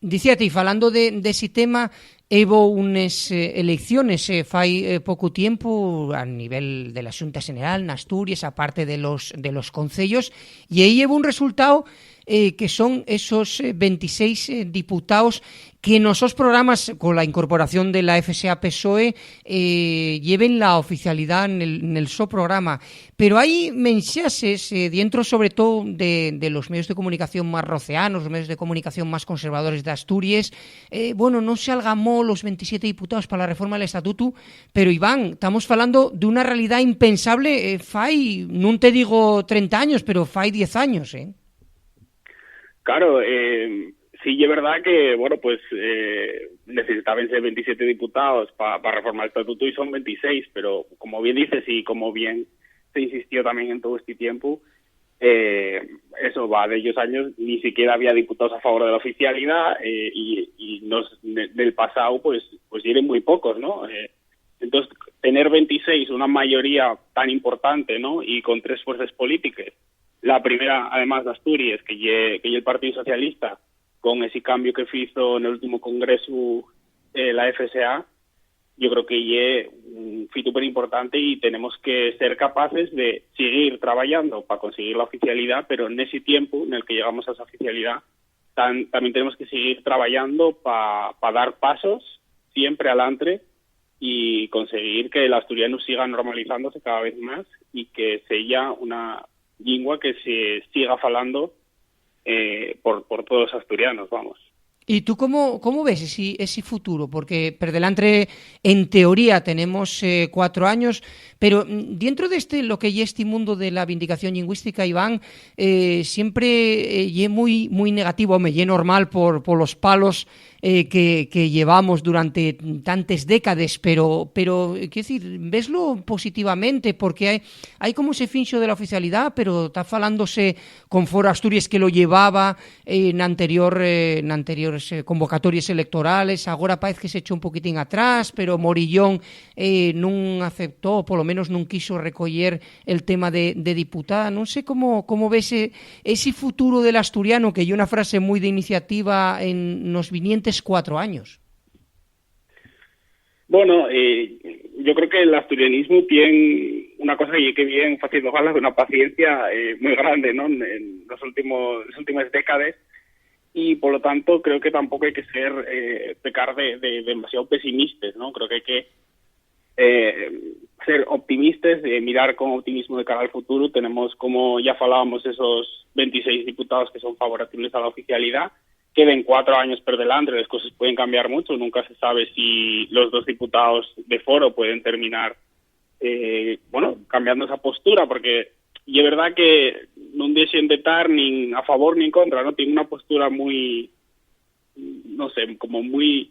S2: Dicíate, y falando de ese tema, hubo unas elecciones fai pouco tiempo a nivel de la Xunta General en Asturias, aparte de los concellos, y aí hubo un resultado que son esos 26 diputados que en esos programas, con la incorporación de la FSA-PSOE, lleven la oficialidad en el so programa. Pero hay mensajes dentro, sobre todo, de los medios de comunicación más roceanos, los medios de comunicación más conservadores de Asturias. No se algamó los 27 diputados para la reforma del Estatuto, pero, Iván, estamos hablando de una realidad impensable fai, no te digo 30 años, pero fai 10 años,
S5: Claro, sí, es verdad que, necesitaban ser 27 diputados para reformar el estatuto y son 26, pero como bien dices y como bien se insistió también en todo este tiempo, eso va de ellos años, ni siquiera había diputados a favor de la oficialidad y del pasado pues eran muy pocos, ¿no? Entonces, tener 26, una mayoría tan importante, ¿no? Y con 3 fuerzas políticas, la primera, además de Asturias, que lle el Partido Socialista, con ese cambio que hizo en el último congreso la FSA, yo creo que es un fito súper importante y tenemos que ser capaces de seguir trabajando para conseguir la oficialidad, pero en ese tiempo en el que llegamos a esa oficialidad, también tenemos que seguir trabajando para dar pasos siempre adelante y conseguir que el asturiano siga normalizándose cada vez más y que sea una lengua que se siga falando por todos los asturianos, vamos.
S2: ¿Y tú cómo ves ese futuro? Porque per delante, en teoría, tenemos 4 años, pero dentro de lo que es este mundo de la vindicación lingüística, Iván, siempre es muy, muy negativo, es normal por los palos que llevamos durante tantas décadas, pero quiero decir, veslo positivamente, porque hay como ese finxo de la oficialidad, pero está falándose con Foro Asturias que lo llevaba en anteriores convocatorias electorales, agora parece que se echó un poquitín atrás, pero Morillón non aceptou, polo menos non quiso recoller el tema de diputada. Non sei como ves ese futuro del asturiano, que é unha frase moi de iniciativa en nos vinientes 4 años.
S5: Bueno, yo creo que el asturianismo tiene una cosa que viene haciendo galas de una paciencia muy grande, ¿no? En las últimas décadas, y por lo tanto creo que tampoco hay que pecar de demasiado pesimistas, ¿no? Creo que hay que ser optimistas, mirar con optimismo de cara al futuro. Tenemos, como ya hablábamos, esos 26 diputados que son favorables a la oficialidad. Queden 4 años por delante, las cosas pueden cambiar mucho, nunca se sabe si los 2 diputados de foro pueden terminar cambiando esa postura, porque y es verdad que no dejen de estar ni a favor ni en contra, ¿no? Tiene una postura muy, no sé, como muy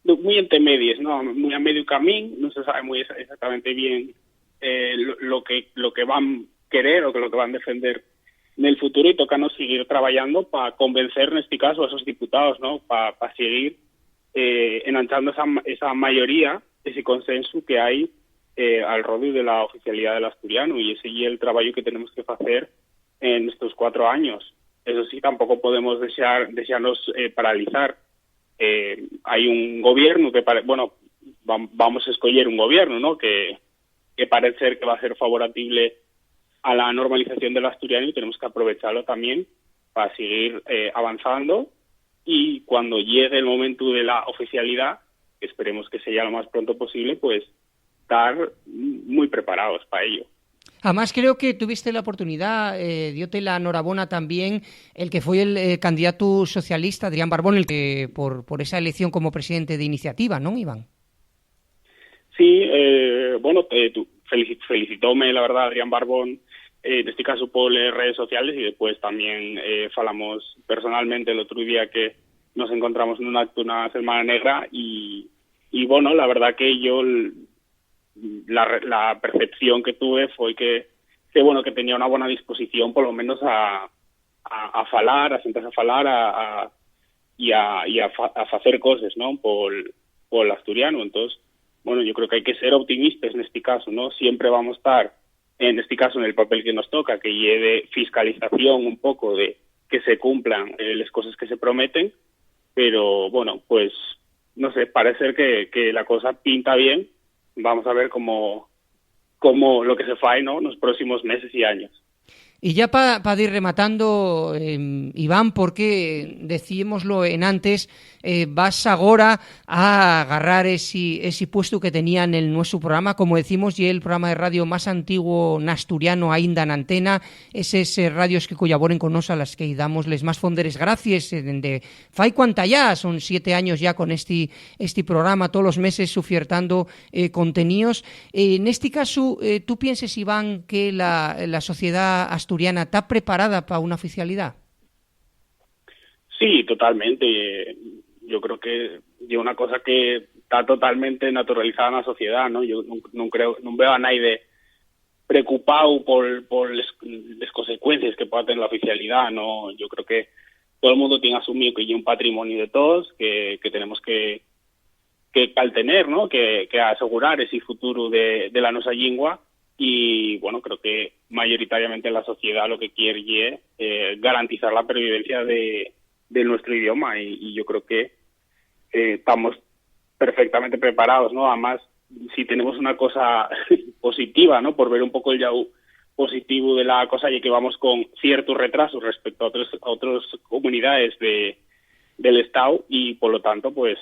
S5: entre medias, ¿no? Muy a medio camino, no se sabe muy exactamente bien lo que van a querer o lo que van a defender en el futuro, y toca seguir trabajando para convencer, en este caso, a esos diputados, ¿no? Para seguir enanchando esa mayoría, ese consenso que hay al rodeo de la oficialidad del asturiano, y ese es el trabajo que tenemos que hacer en estos 4 años. Eso sí, tampoco podemos desearnos paralizar. Hay un gobierno que vamos a escoger un gobierno, ¿no? Que parece ser que va a ser favorable a la normalización del asturiano, y tenemos que aprovecharlo también para seguir avanzando, y cuando llegue el momento de la oficialidad, que esperemos que sea lo más pronto posible, pues estar muy preparados para ello.
S2: Además, creo que tuviste la oportunidad, diote la enhorabuena también, el que fue el candidato socialista, Adrián Barbón, el que por esa elección como presidente de Iniciativa, ¿no, Iván?
S5: Sí, felicitóme, la verdad, Adrián Barbón, en este caso por las redes sociales, y después también falamos personalmente el otro día que nos encontramos en un acto una Semana Negra, y la verdad que yo la percepción que tuve fue que tenía una buena disposición, por lo menos a falar, a sentarse a falar, y a hacer cosas, ¿no? Por el asturiano. Entonces, yo creo que hay que ser optimistas en este caso, ¿no? Siempre vamos a estar, en este caso, en el papel que nos toca, que lleve fiscalización un poco de que se cumplan las cosas que se prometen, pero pues no sé, parece ser que la cosa pinta bien. Vamos a ver cómo lo que se fae, ¿no?, en los próximos meses y años.
S2: Y ya para ir rematando, Iván, porque decímoslo en antes, vas agora a agarrar ese puesto que tenía en el nuestro programa, como decimos, y el programa de radio más antiguo nasturiano aínda en antena, eses radios que colaboren con nos a las que damos les más fonderes gracias, de fai cuanta ya, son 7 años ya con este programa, todos los meses sufiertando contenidos. En este caso, ¿tú piensas, Iván, que la sociedad asturiana está preparada para una oficialidad?
S5: Sí, totalmente. Yo creo que es una cosa que está totalmente naturalizada en la sociedad, ¿no? Yo no veo a nadie preocupado por las consecuencias que pueda tener la oficialidad, ¿no? Yo creo que todo el mundo tiene asumido que hay un patrimonio de todos, que tenemos que tener, ¿no? Que asegurar ese futuro de la nuestra lengua. Y bueno, creo que mayoritariamente la sociedad lo que quiere es garantizar la pervivencia de nuestro idioma, y yo creo que estamos perfectamente preparados, ¿no? Además, si tenemos una cosa positiva, ¿no? Por ver un poco el lado positivo de la cosa, y que vamos con cierto retraso respecto a otras comunidades del Estado, y por lo tanto, pues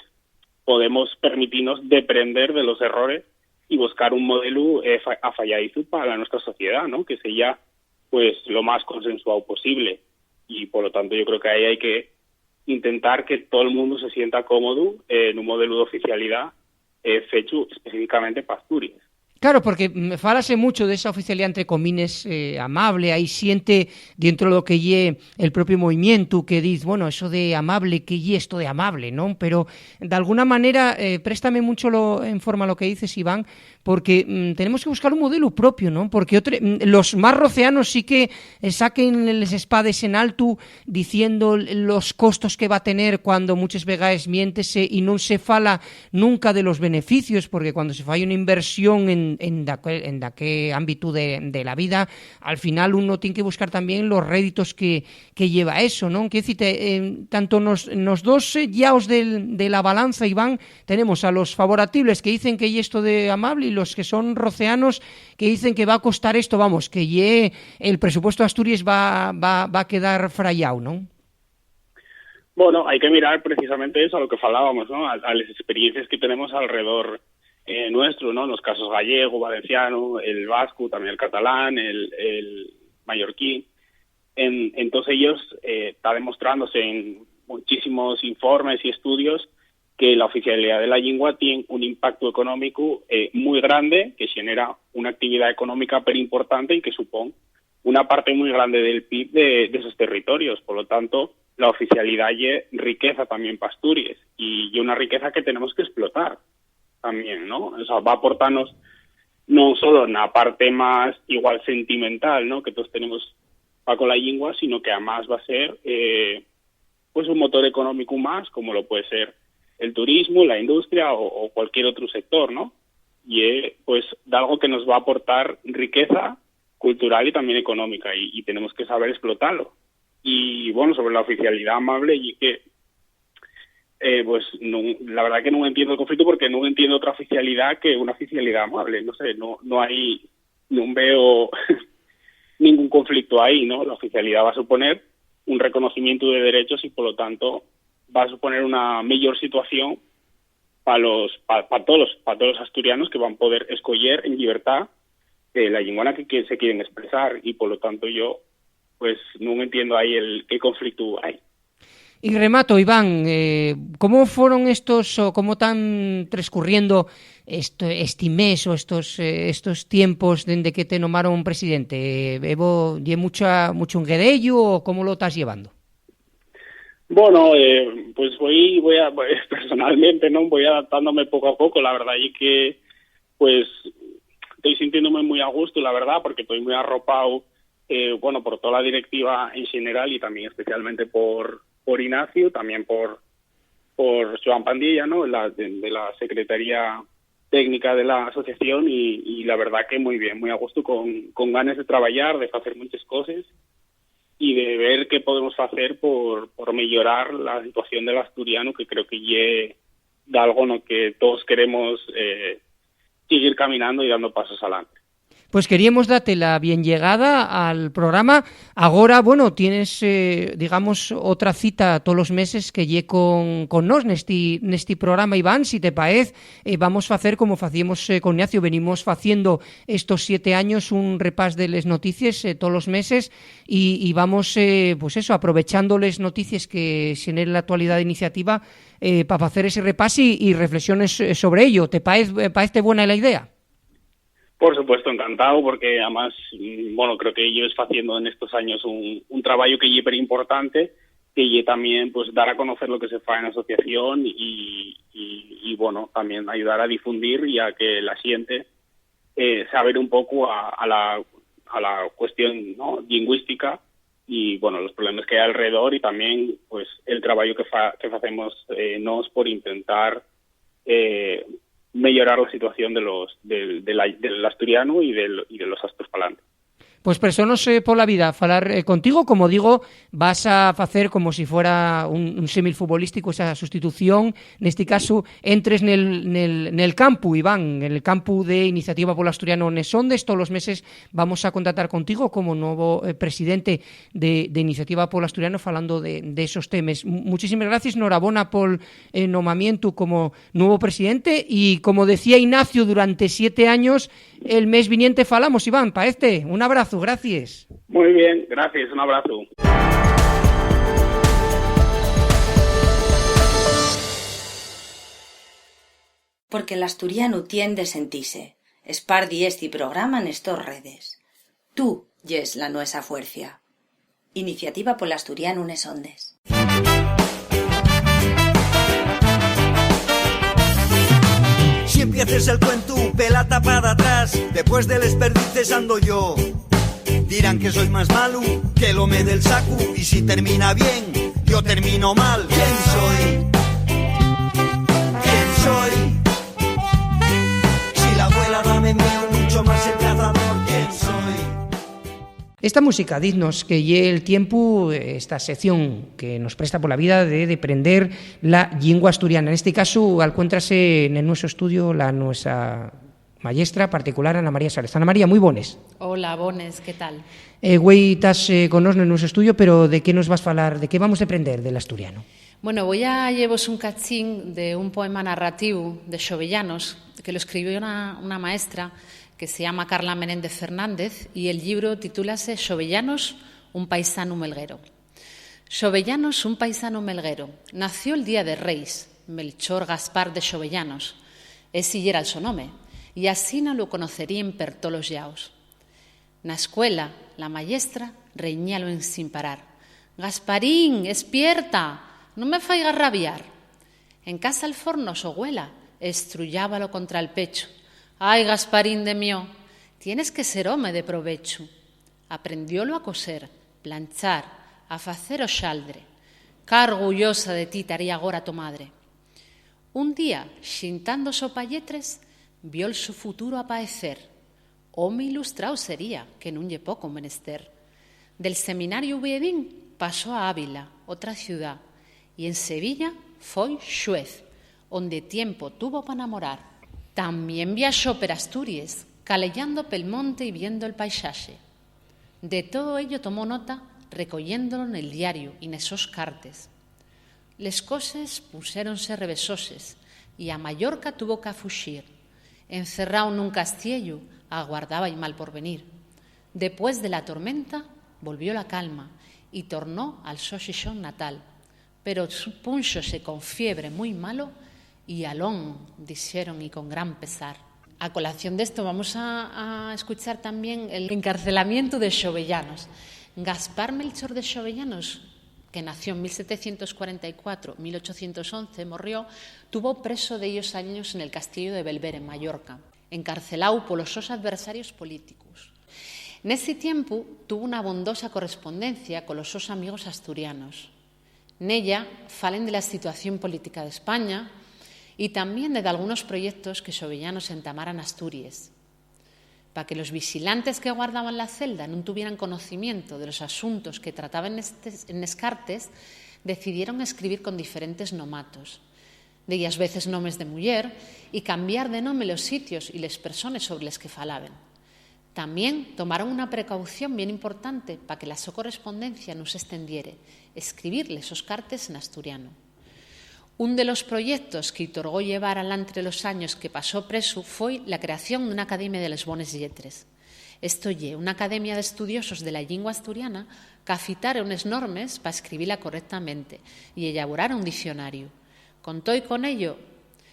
S5: podemos permitirnos depender de los errores y buscar un modelo afalladizo para nuestra sociedad, ¿no? Que sea pues lo más consensuado posible, y por lo tanto yo creo que ahí hay que intentar que todo el mundo se sienta cómodo en un modelo de oficialidad hecho específicamente para Asturias.
S2: Claro, porque falase mucho de esa oficialidad entre comines amable, ahí siente dentro de lo que lle el propio movimiento que dice, bueno, eso de amable, que lle esto de amable, ¿no? Pero de alguna manera, préstame mucho en forma lo que dices, Iván, porque tenemos que buscar un modelo propio, ¿no? Porque los más roceanos sí que saquen les espades en alto diciendo los costos que va a tener cuando muchas vegaes miéntese y no se fala nunca de los beneficios, porque cuando se falla una inversión en qué ámbito de la vida, al final uno tiene que buscar también los réditos que lleva eso, ¿no? Quiero decirte, tanto nos dos yaos de la balanza, Iván, tenemos a los favorables que dicen que y esto de amable, y los que son roceanos que dicen que va a costar esto, vamos, que el presupuesto de Asturias va a quedar frayado, ¿no?
S5: Bueno, hay que mirar precisamente eso, a lo que hablábamos, ¿no? A las experiencias que tenemos alrededor nuestro, ¿no? Los casos gallego, valenciano, el vasco, también el catalán, el mallorquín. Entonces ellos está demostrándose en muchísimos informes y estudios que la oficialidad de la lengua tiene un impacto económico muy grande, que genera una actividad económica pero importante y que supone una parte muy grande del PIB de esos territorios. Por lo tanto, la oficialidad es riqueza también para Asturias, y una riqueza que tenemos que explotar también, ¿no? O sea, va a aportarnos no solo en la parte más igual sentimental, ¿no? Que todos tenemos con la lengua, sino que además va a ser pues un motor económico más, como lo puede ser el turismo, la industria o cualquier otro sector, ¿no? Y pues de algo que nos va a aportar riqueza cultural y también económica, y tenemos que saber explotarlo. Y bueno, sobre la oficialidad amable, y que pues no, la verdad que no entiendo el conflicto, porque no entiendo otra oficialidad que una oficialidad amable. No sé, no veo ningún conflicto ahí, ¿no? La oficialidad va a suponer un reconocimiento de derechos, y por lo tanto va a suponer una mejor situación para todos los asturianos, que van a poder escoger en libertad la lengua que se quieren expresar, y por lo tanto yo pues no entiendo ahí qué conflicto hay.
S2: Y remato, Iván, ¿cómo fueron o cómo están transcurriendo este mes o estos tiempos desde que te nombraron presidente? ¿Evo mucho unguedello o cómo lo estás llevando?
S5: Bueno, pues personalmente, ¿no? Voy adaptándome poco a poco, la verdad, y que pues estoy sintiéndome muy a gusto, la verdad, porque estoy muy arropado, bueno, por toda la directiva en general, y también especialmente por Ignacio, también por Joan Pandilla, ¿no? De la Secretaría Técnica de la asociación, y la verdad que muy bien, muy a gusto, con ganas de trabajar, de hacer muchas cosas y de ver qué podemos hacer por mejorar la situación del asturiano, que creo que es algo en lo que todos queremos seguir caminando y dando pasos adelante.
S2: Pues queríamos darte la bien llegada al programa. Agora, bueno, tienes, digamos, otra cita todos los meses que lle con nos nesti programa, Iván. Si te parece, vamos a hacer como facíamos con Ignacio. Venimos haciendo estos 7 años un repás de les noticias todos los meses y vamos, pues eso, aprovechando les noticias que genera la actualidad de iniciativa para hacer ese repás y reflexiones sobre ello. ¿Te parece buena la idea?
S5: Por supuesto, encantado, porque además, bueno, creo que yo estoy haciendo en estos años un trabajo que es súper importante, que también pues dar a conocer lo que se fa en la asociación y bueno, también ayudar a difundir y a que la gente saber un poco a la cuestión, ¿no?, lingüística y bueno, los problemas que hay alrededor y también pues el trabajo que hacemos nos por intentar mejorar la situación del asturiano y de los asturfalantes.
S2: Pues personas por la vida, falar contigo, como digo, vas a hacer como si fuera un símil futbolístico esa sustitución, en este caso entres nel campo, Iván, en el campo de Iniciativa Polo Asturiano Nesondes. Todos los meses vamos a contactar contigo como nuevo presidente de Iniciativa Polo Asturiano falando de esos temas. Muchísimas gracias, enhorabuena por el nombramiento como nuevo presidente y como decía Ignacio, durante 7 años, el mes viniente falamos, Iván, para un abrazo. Gracias.
S5: Muy bien, gracias, un abrazo.
S6: Porque el asturiano tiende a sentirse. Espardi este programa en estos redes. Tú yes la nuesa fuerza. Iniciativa por el asturiano unes ondes.
S7: Si empieces el cuento, pelata para atrás. Después del desperdices ando yo. Dirán que soy más malo que el home del saco. Y si termina bien, yo termino mal. ¿Quién soy? ¿Quién soy? Si la abuela dame miedo, mucho más el cazador. ¿Quién soy?
S2: Esta música, dignos que lle el tiempo, esta sección que nos presta por la vida de aprender la lengua asturiana. En este caso, encuéntrase en nuestro estudio la nuestra maestra particular, Ana María Sales. Ana María, muy bones.
S8: Hola, bones, ¿qué tal?
S2: Güey, estás con nos en nuestro estudio, pero ¿de qué nos vas a hablar? ¿De qué vamos a aprender del asturiano?
S8: Bueno, voy a llevaros un cachín de un poema narrativo de Xovellanos, que lo escribió una maestra que se llama Carla Menéndez Fernández, y el libro titúlase Xovellanos, un paisano melguero. Xovellanos, un paisano melguero. Nació el día de Reis, Melchor Gaspar de Xovellanos. Ese era el su nome, y así no lo conocerían per todos los llaos. Na escuela, la maestra reñíalo en sin parar. «Gasparín, espierta, no me faigas rabiar». En casa al forno su abuela estrullábalo contra el pecho. «Ay, Gasparín de mío, tienes que ser home de provecho». Aprendiólo a coser, planchar, a facer o xaldre. «Cá orgullosa de ti taría agora tu madre». Un día, xintando sopalletres, vio el su futuro apaecer. Home ilustrado sería, que nun lle poco menester. Del seminario Ubiedín pasó a Ávila, otra ciudad, y en Sevilla foi xuez, onde tiempo tuvo para enamorar. También viajó per Asturias, calellando pel monte y viendo el paisaje. De todo ello tomó nota, recogiéndolo en el diario y en esos cartes. Les coses puséronse revesoses, y a Mallorca tuvo que fuxir. Encerrado en un castillo, aguardaba y mal por venir. Después de la tormenta, volvió la calma y tornó al su xixón natal. Pero púnxose con fiebre muy malo y alón, dijeron, y con gran pesar. A colación de esto vamos a escuchar también el encarcelamiento de Xovellanos. Gaspar Melchor de Xovellanos, que nació en 1744-1811, murió, tuvo preso de ellos años en el castillo de Belver, en Mallorca, encarcelado por los sus adversarios políticos. En ese tiempo tuvo una bondosa correspondencia con los sus amigos asturianos. En ella falen de la situación política de España y también de algunos proyectos que Xovellanos entamaran Asturias. Para que los vigilantes que guardaban la celda no tuvieran conocimiento de los asuntos que trataban en Escartes, decidieron escribir con diferentes nomatos, de ellas veces nomes de muller, y cambiar de nome los sitios y las personas sobre los que falaban. También tomaron una precaución bien importante para que la so correspondencia no se extendiere, escribirle esos cartes en asturiano. Un de los proyectos que otorgó llevar adelante los años que pasó preso fue la creación de una Academia de les Bones Lletres. Esto lle una academia de estudiosos de la lengua asturiana que afitaron unas normas para escribirla correctamente y elaborar un diccionario. Con todo y con ello,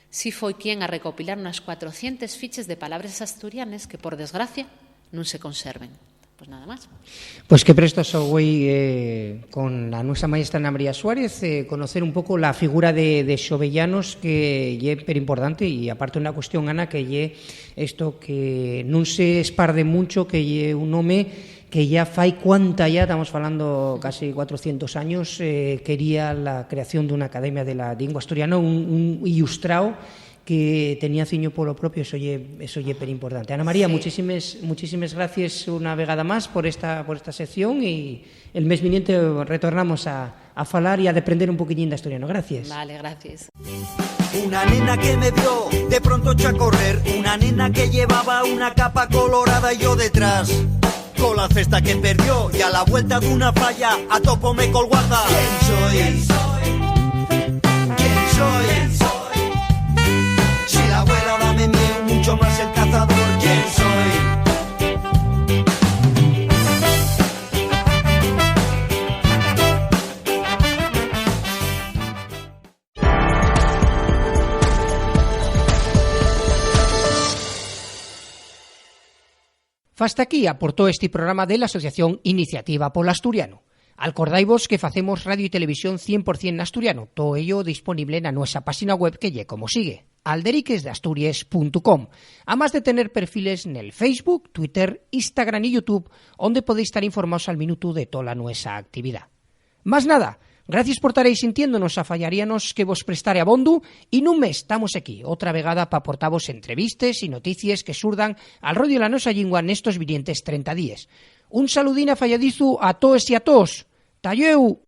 S8: sí fue quien a recopilar unas 400 fiches de palabras asturianas que, por desgracia, no se conserven. Pues nada más.
S2: Pues que presto hoy con la nuestra maestra Ana María Suárez conocer un poco la figura de Xovellanos, que lle per importante, y aparte una cuestión, Ana, que lle esto que non se esparde mucho, que lle un home que ya fai cuanta ya, estamos falando casi 400 años, quería la creación de una academia de la lengua asturiana, un ilustrado que tenía ciño polo propio, eso lle per importante. Ana María, sí. muchísimas gracias una vegada más por esta sección, y el mes viniente retornamos a falar y a aprender un poquillín de asturiano. Gracias.
S8: Vale, gracias.
S7: Una nena que me vio de pronto echó a correr, una nena que llevaba una capa colorada y yo detrás, con la cesta que perdió, y a la vuelta de una falla a topo me col guarda. ¿Quién soy? ¿Quién soy? Si la abuela dame miedo, mucho más el cazador. ¿Quién soy?
S2: Hasta aquí aportó este programa de la Asociación Iniciativa Polo Asturiano. Acordaivos que facemos radio y televisión 100% asturiano, todo ello disponible en nuestra página web, que lle como sigue: alderiquesdeasturias.com, además de tener perfiles en el Facebook, Twitter, Instagram y YouTube, donde podéis estar informados al minuto de toda nuestra actividad. Más nada, gracias por estaréis sintiéndonos, a fallaríanos que vos prestare abondo, y nun mes estamos aquí, otra vegada para aportaros entrevistas y noticias que surdan al rollo de la nosa lingua nestos vinientes 30 días. Un saludín a falladizu a todos y a todos. Talleu!